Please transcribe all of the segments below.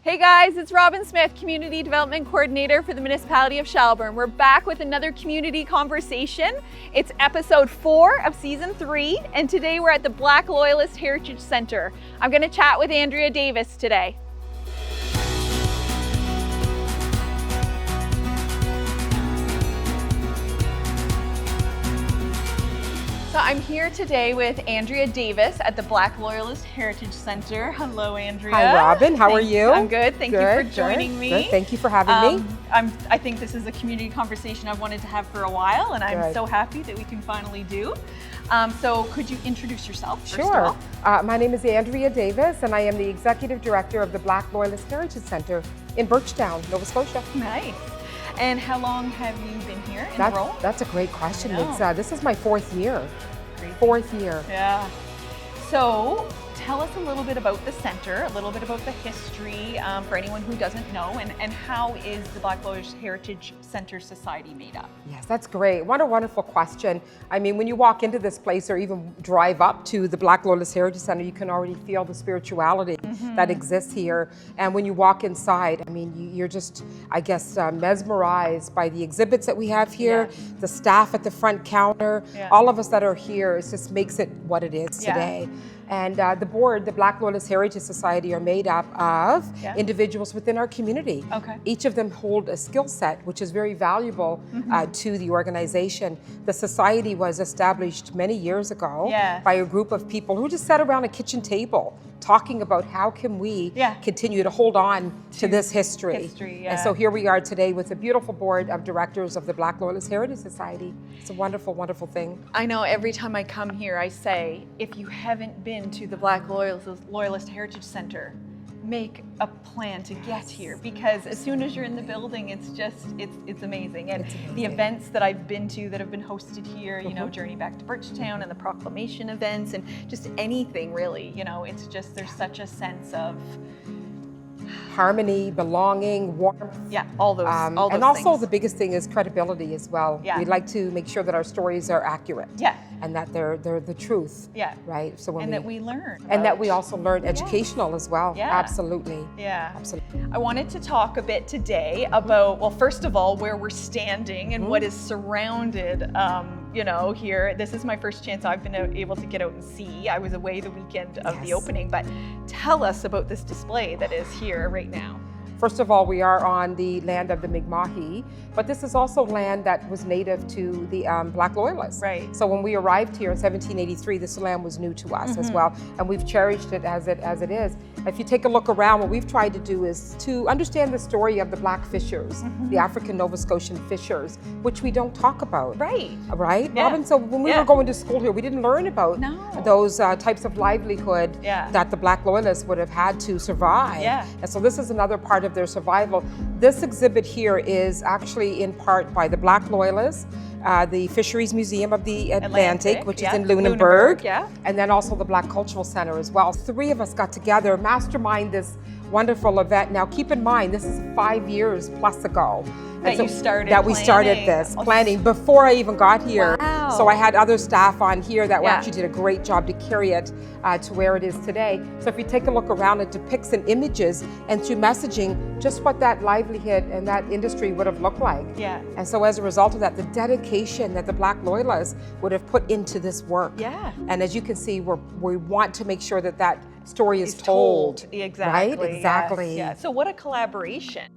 Hey guys, it's Robin Smith, Community Development Coordinator for the Municipality of Shelburne. We're back with another community conversation. It's episode 4 of season 3, and today we're at the Black Loyalist Heritage Centre. I'm going to chat with Andrea Davis today. So I'm here today with Andrea Davis at the Black Loyalist Heritage Centre. Hello, Andrea. Hi, Robin. How are you? I'm good. Thank you for joining me. Good. Thank you for having me. I think this is a community conversation I've wanted to have for a while, and I'm so happy that we can finally do. So could you introduce yourself first Sure. of all? My name is Andrea Davis, and I am the Executive Director of the Black Loyalist Heritage Centre in Birchtown, Nova Scotia. Nice. And how long have you been here in the role? That's a great question. This is my 4th year. Crazy. 4th year. Yeah. So tell us a little bit about the center, a little bit about the history for anyone who doesn't know, and how is the Black Loyalist Heritage Centre Society made up? Yes, that's great. What a wonderful question. I mean, when you walk into this place or even drive up to the Black Loyalist Heritage Centre, you can already feel the spirituality that exists here. And when you walk inside, I mean, you're just, I guess, mesmerized by the exhibits that we have here, the staff at the front counter, all of us that are here. It just makes it what it is today. And the board, the Black Loyalist Heritage Society, are made up of individuals within our community. Each of them hold a skill set, which is very valuable to the organization. The society was established many years ago by a group of people who just sat around a kitchen table talking about how can we continue to hold on to this history. And so here we are today with a beautiful board of directors of the Black Loyalist Heritage Society. It's a wonderful, wonderful thing. I know every time I come here, I say, if you haven't been to the Black Loyalist Heritage Centre, make a plan to get here, because as soon as you're in the building, it's amazing. And the events that I've been to that have been hosted here, you know, Journey Back to Birchtown and the proclamation events and just anything really, you know, it's just, there's such a sense of harmony, belonging, warmth. All those and also things. the biggest thing is credibility as well. We'd like to make sure that our stories are accurate. And that they're the truth. Right. So that we learn. And that we also learn educational as well. Absolutely. Absolutely. I wanted to talk a bit today about, well, first of all, where we're standing and what is surrounded, you know, here. This is my first chance I've been able to get out and see. I was away the weekend of the opening, but tell us about this display that is here right now. First of all, we are on the land of the Mi'kmaq, but this is also land that was native to the Black Loyalists. So when we arrived here in 1783, this land was new to us as well, and we've cherished it as it is. If you take a look around, what we've tried to do is to understand the story of the Black fishers, the African Nova Scotian fishers, which we don't talk about. Right, Robin? So when we were going to school here, we didn't learn about those types of livelihood that the Black Loyalists would have had to survive. And so this is another part of their survival. This exhibit here is actually in part by the Black Loyalists, the Fisheries Museum of the Atlantic, which is in Lunenburg, and then also the Black Cultural Centre as well. 3 of us got together, mastermind this wonderful event. Now keep in mind, this is 5 years plus ago. That we started this planning before I even got here. So I had other staff on here that actually did a great job to carry it to where it is today. So if you take a look around, it depicts in images and through messaging just what that livelihood and that industry would have looked like. And so as a result of that, the dedication that the Black Loyalists would have put into this work. And as you can see, we want to make sure that that story is told. Exactly. Right? Exactly. So what a collaboration.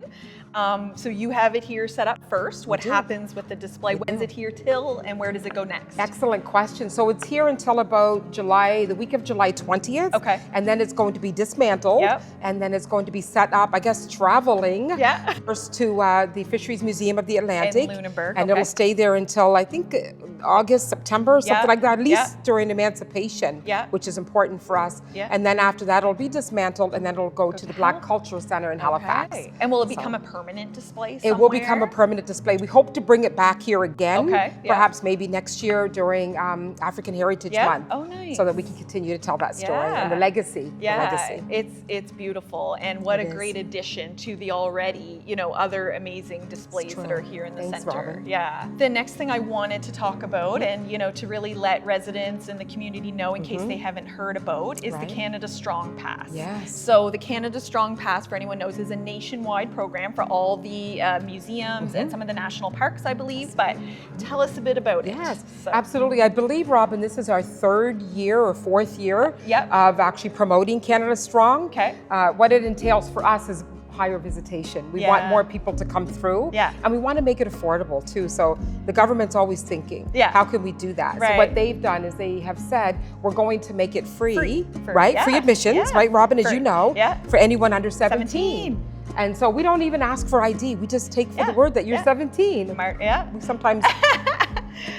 So you have it here set up first. What happens with the display? When's it here till, and where does it go next? Excellent question. So it's here until about the week of July 20th. And then it's going to be dismantled. And then it's going to be set up, I guess, traveling first to the Fisheries Museum of the Atlantic. In Lunenburg. And it'll stay there until, I think, August, September, something like that, at least during Emancipation, which is important for us. And then after that, it'll be dismantled, and then it'll go to the Black Cultural Centre in Halifax. And will it become a permanent permanent display It somewhere? will become a permanent display. We hope to bring it back here again, Okay, yeah. perhaps maybe next year during African Heritage Yeah? Month. Oh, nice. So that we can continue to tell that story and the Yeah. legacy. Yeah, The legacy. it's beautiful, and what It a is. great addition to the already, other amazing displays that true. are here in the Thanks, center. Robin. Yeah. The next thing I wanted to talk about, and to really let residents and the community know in case they haven't heard about, is Right. the Canada Strong Pass. Yes. So the Canada Strong Pass, for anyone knows, is a nationwide program for all the museums and some of the national parks, I believe. But tell us a bit about it. Yes, So- absolutely. I believe, Robin, this is our third year or fourth year Yep. of actually promoting Canada Strong. Okay. What it entails for us is higher visitation. We want Yeah. more people to come through. Yeah. And we want to make it affordable too. So the government's always thinking, Yeah. how can we do that? So Right. what they've done is they have said, we're going to make it free, For- right? yeah, Free admissions, yeah. right, Robin, as For- you know, yeah. for anyone under 17. 17. And so we don't even ask for ID. We just take for Yeah. the word that you're Yeah. 17. Yeah. We sometimes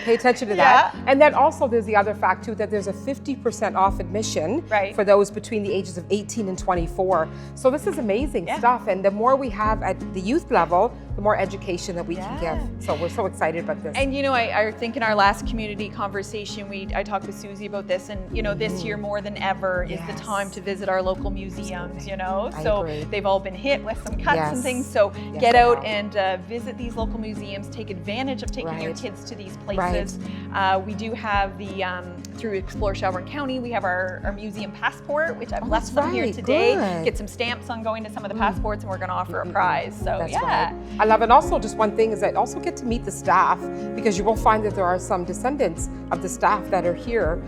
pay attention to that. Yeah. And then also there's the other fact too, that there's a 50% off admission Right. for those between the ages of 18 and 24. So this is amazing Yeah. stuff. And the more we have at the youth level, the more education that we can Yeah. give. So we're so excited about this. And I think in our last community conversation, I talked with Susie about this, and this year more than ever is the Yes. time to visit our local museums. I So agree. they've all been hit with some cuts and Yes. things. So Yes, get they out have. and visit these local museums. Take advantage of taking your Right. kids to these places. We do have the through Explore Shelburne County, we have our museum passport, which I've left that's some here right. today. Good. Get some stamps on going to some of the passports, and we're going to offer a prize. So That's yeah. right. I love it. Also, just one thing is I also get to meet the staff, because you will find that there are some descendants of the staff that are here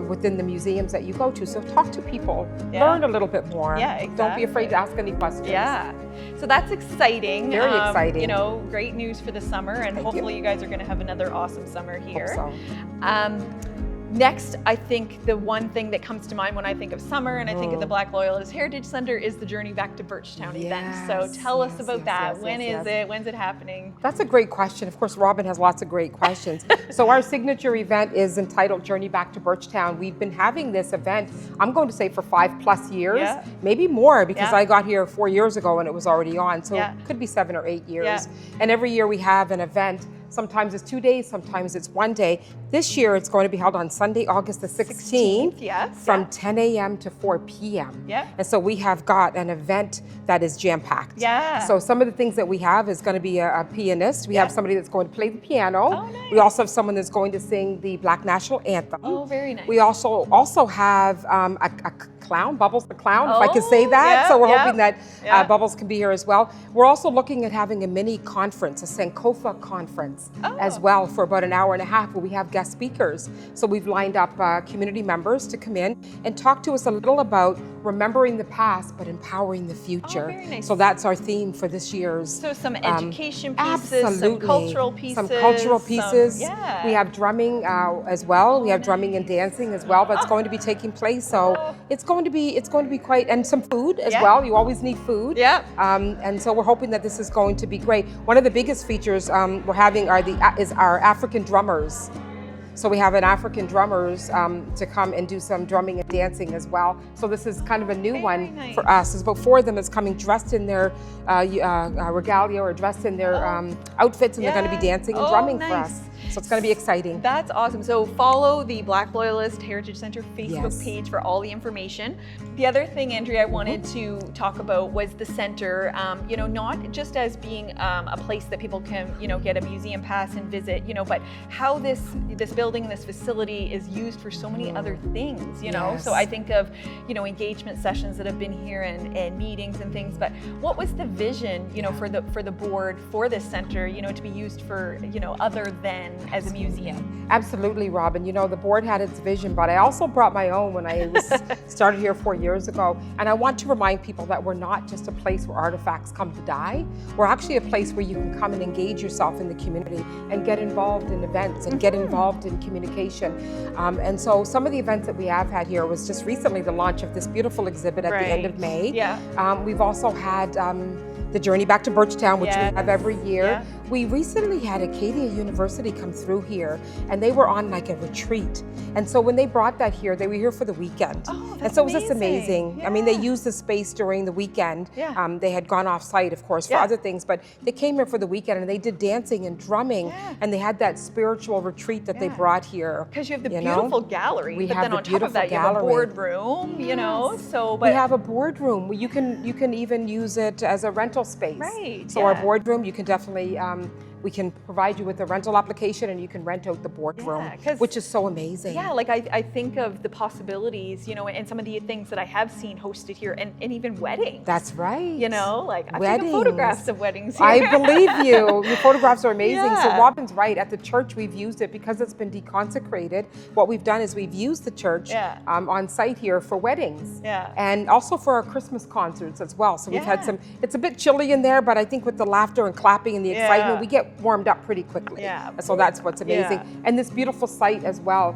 within the museums that you go to. So talk to people, Yeah. learn a little bit more. Yeah, Don't be exactly. afraid to ask any questions. Yeah. So that's exciting. Very exciting. Great news for the summer, and Thank hopefully you. you guys are going to have another awesome summer here. Hope so. Next, I think the one thing that comes to mind when I think of summer and I think of the Black Loyalist Heritage Centre is the Journey Back to Birchtown event. So Yes, tell us yes, about yes, that. yes, When yes, is yes. it? When's it happening? That's a great question. Of course, Robin has lots of great questions. So our signature event is entitled Journey Back to Birchtown. We've been having this event, I'm going to say, for 5+ years, Yeah. maybe more, because Yeah. I got here 4 years ago and it was already on. So Yeah. it could be 7 or 8 years. Yeah. And every year we have an event. Sometimes it's 2 days, sometimes it's 1 day. This year it's going to be held on Sunday, August the 16th, yes. from Yeah. 10 a.m. to 4 p.m. Yeah. And so we have got an event that is jam-packed. Yeah. So some of the things that we have is going to be a pianist. We Yeah. have somebody that's going to play the piano. Oh, nice. We also have someone that's going to sing the Black National Anthem. Oh, very nice. We also have a clown, Bubbles the clown, if I can say Oh, that. yeah, So we're yeah, hoping that yeah. Bubbles can be here as well. We're also looking at having a mini conference, a Sankofa conference as well, for about an hour and a half, where we have guest speakers. So we've lined up community members to come in and talk to us a little about remembering the past but empowering the future. very nice. So that's our theme for this year's. So some education pieces, Absolutely. some cultural pieces. Some cultural pieces. Yeah. We have drumming as well. We have drumming and dancing as well that's going to be taking place. So it's going to be quite, and some food as Yeah. well. You always need food. Yeah. And so we're hoping that this is going to be great. One of the biggest features we're having is our African drummers. So we have an African drummers to come and do some drumming and dancing as well. So this is kind of a new one nice. for us. There's about 4 of them that's coming dressed in their regalia or dressed in their outfits, and they're going to be Yeah. dancing and Oh, drumming for nice. us. So it's going to be exciting. That's awesome. So follow the Black Loyalist Heritage Centre Facebook Yes. page for all the information. The other thing, Andrea, I wanted to talk about was the center, not just as being a place that people can, get a museum pass and visit, but how this building, this facility is used for so many other things, Yes. So I think of, engagement sessions that have been here and meetings and things, but what was the vision, for the board for this center, to be used for, other than as a museum? Absolutely, Robin. The board had its vision, but I also brought my own when I started here 4 years ago. And I want to remind people that we're not just a place where artifacts come to die. We're actually a place where you can come and engage yourself in the community and get involved in events and get involved in communication. And so some of the events that we have had here was just recently the launch of this beautiful exhibit at the end of May. Yeah. We've also had the Journey Back to Birchtown, which we have every year. Yeah. We recently had Acadia University come through here, and they were on like a retreat. And so when they brought that here, they were here for the weekend. Oh, and that's so it was just amazing. amazing. I mean, they Yeah. used the space during the weekend. Yeah. They had gone off site, of course, for Yeah. other things, but they came here for the weekend and they did dancing and drumming, Yeah. and they had that spiritual retreat that they Yeah. brought here. Because you have the you know? beautiful gallery, We but have then the on top of that, beautiful you have a gallery. boardroom, you know, so, but We have a boardroom. You can even use it as a rental space. Right, So our yeah. boardroom, you can definitely, we can provide you with a rental application and you can rent out the boardroom, Yeah, 'cause- which is so amazing. yeah, like I think of the possibilities, you know, and some of the things that I have seen hosted here, and even weddings. That's right. You know, like I've Weddings. taken photographs of weddings here. I believe you. Your photographs are amazing. So Yeah. Robin's right. At the church, we've used it because it's been deconsecrated. What we've done is we've used the church Yeah. on site here for weddings. Yeah. And also for our Christmas concerts as well. So we've had Yeah. some, it's a bit chilly in there, but I think with the laughter and clapping and the excitement, Yeah. we get warmed up pretty quickly. Yeah. So that's what's amazing. Yeah. And this beautiful site as well.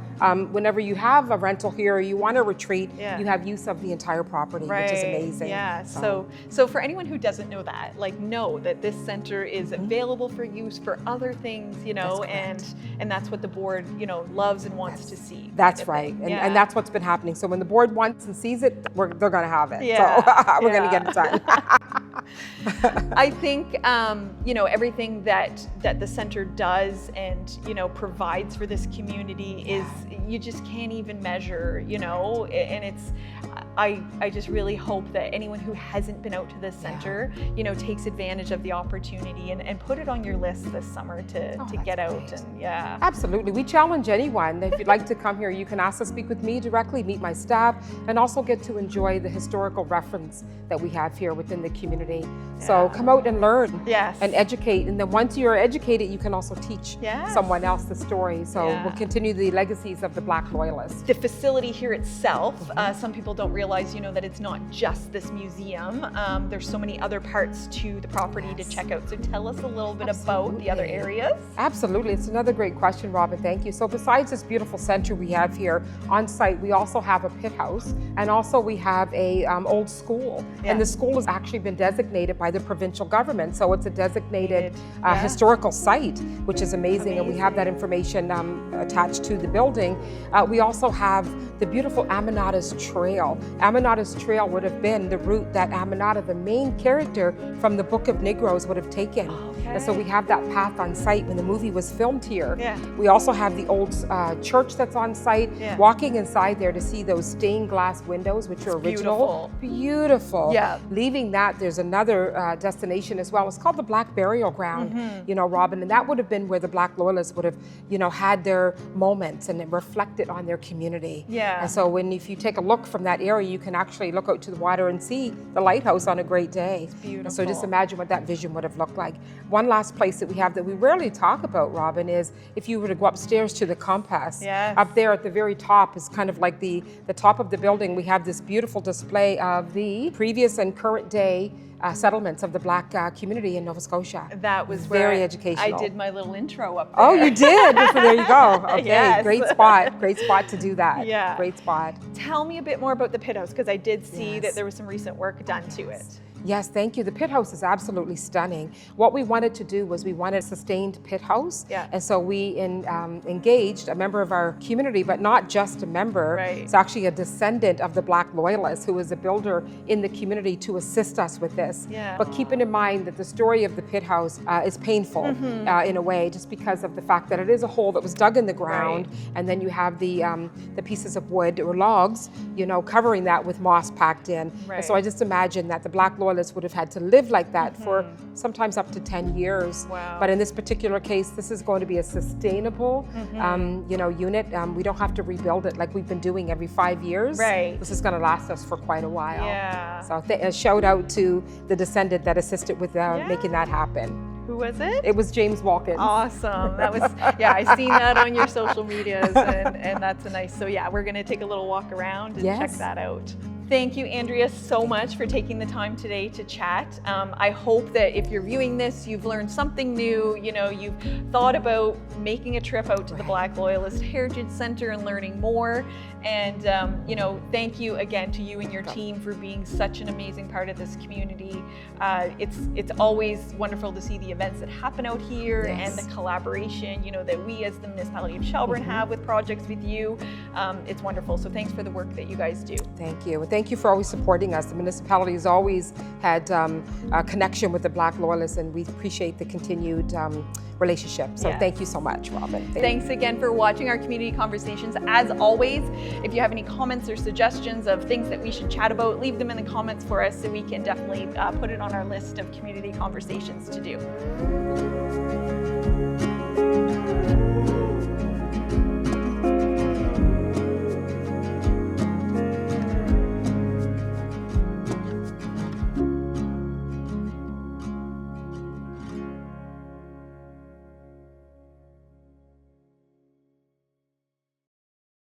Whenever you have a rental here or you want to retreat, Yeah. you have use of the entire property, which is amazing. Yeah. So for anyone who doesn't know that, like, know that this center is available for use for other things, you know, That's and that's what the board, you know, loves and wants to see. That's kind of right. thing. And, Yeah. and that's what's been happening. So when the board wants and sees it, they're going to have it. Yeah. So we're going to Yeah. get it done. I think you know, everything that the center does and, you know, provides for this community is, you just can't even measure, you know, and it's, I just really hope that anyone who hasn't been out to this center, you know, takes advantage of the opportunity and put it on your list this summer to that's get out. great. And yeah. Absolutely. We challenge anyone. If you'd like to come here, you can ask to speak with me directly, meet my staff, and also get to enjoy the historical reference that we have here within the community. So come out and learn Yes. and educate. And then once you're educated, you can also teach Yes. someone else the story. So Yeah. we'll continue the legacies of the Black Loyalists. The facility here itself, some people don't realize, you know, that it's not just this museum. There's so many other parts to the property to check out. So tell us a little bit about the other Absolutely. areas. Absolutely. It's another great question, Robin. Thank you. So besides this beautiful center we have here on site, we also have a pit house, and also we have a old school. Yeah. And the school has actually been designated by the provincial government. So it's a designated Yeah. historical site, which is amazing. And we have that information attached to the building. We also have the beautiful Amanada's Trail. Amanada's Trail would have been the route that Amanada, the main character from the Book of Negroes, would have taken. And so we have that path on site when the movie was filmed here. Yeah. We also have the old church that's on site. Yeah. Walking inside there to see those stained glass windows, which are original. Beautiful. Yeah. Leaving that, there's another destination as well. It's called the Black Burial Ground, Mm-hmm. you know, Robin, and that would have been where the Black Loyalists would have, you know, had their moments and it reflected on their community. Yeah. And so if you take a look from that area, you can actually look out to the water and see the lighthouse on a great day. beautiful. And so just imagine what that vision would have looked like. One last place that we have that we rarely talk about, Robin, is if you were to go upstairs to the compass. Yes. Up there at the very top is kind of like the top of the building. We have this beautiful display of the previous and current day settlements of the Black community in Nova Scotia. That was Very where educational. I did my little intro up there. Oh, you did? So there you go. Okay, Yes. great spot. Great spot to do that. Yeah. Great spot. Tell me a bit more about the pit house, because I did see Yes. that there was some recent work done to it. Yes, thank you. The pit house is absolutely stunning. What we wanted to do was we wanted a sustained pit house. Yeah. And so we engaged a member of our community, but not just a member. Right. It's actually a descendant of the Black Loyalists who was a builder in the community to assist us with this. Yeah. But keeping in mind that the story of the pit house is painful in a way, just because of the fact that it is a hole that was dug in the ground, and then you have the pieces of wood or logs, you know, covering that with moss packed in. Right. And so I just imagine that the Black Loyalists would have had to live like that for sometimes up to 10 years. Wow. But in this particular case, this is going to be a sustainable, you know, unit. We don't have to rebuild it like we've been doing every 5 years. Right. This is going to last us for quite a while. Yeah. So a shout out to the descendant that assisted with making that happen. Who was it? It was James Walkins. Awesome. That was, yeah, I seen that on your social medias, and that's a nice, so yeah, we're going to take a little walk around and check Yes. that out. Thank you, Andrea, so much for taking the time today to chat. I hope that if you're viewing this, you've learned something new. You know, you've thought about making a trip out to the Black Loyalist Heritage Centre and learning more. And, you know, thank you again to you and your team for being such an amazing part of this community. It's always wonderful to see the events that happen out here and the collaboration, you know, that we as the municipality of Shelburne have with projects with you. It's wonderful. So thanks for the work that you guys do. Thank you. Thank you for always supporting us. The municipality has always had a connection with the Black Loyalists, and we appreciate the continued relationship. So thank you so much, Robin. Thanks again for watching our community conversations. As always, if you have any comments or suggestions of things that we should chat about, leave them in the comments for us so we can definitely put it on our list of community conversations to do.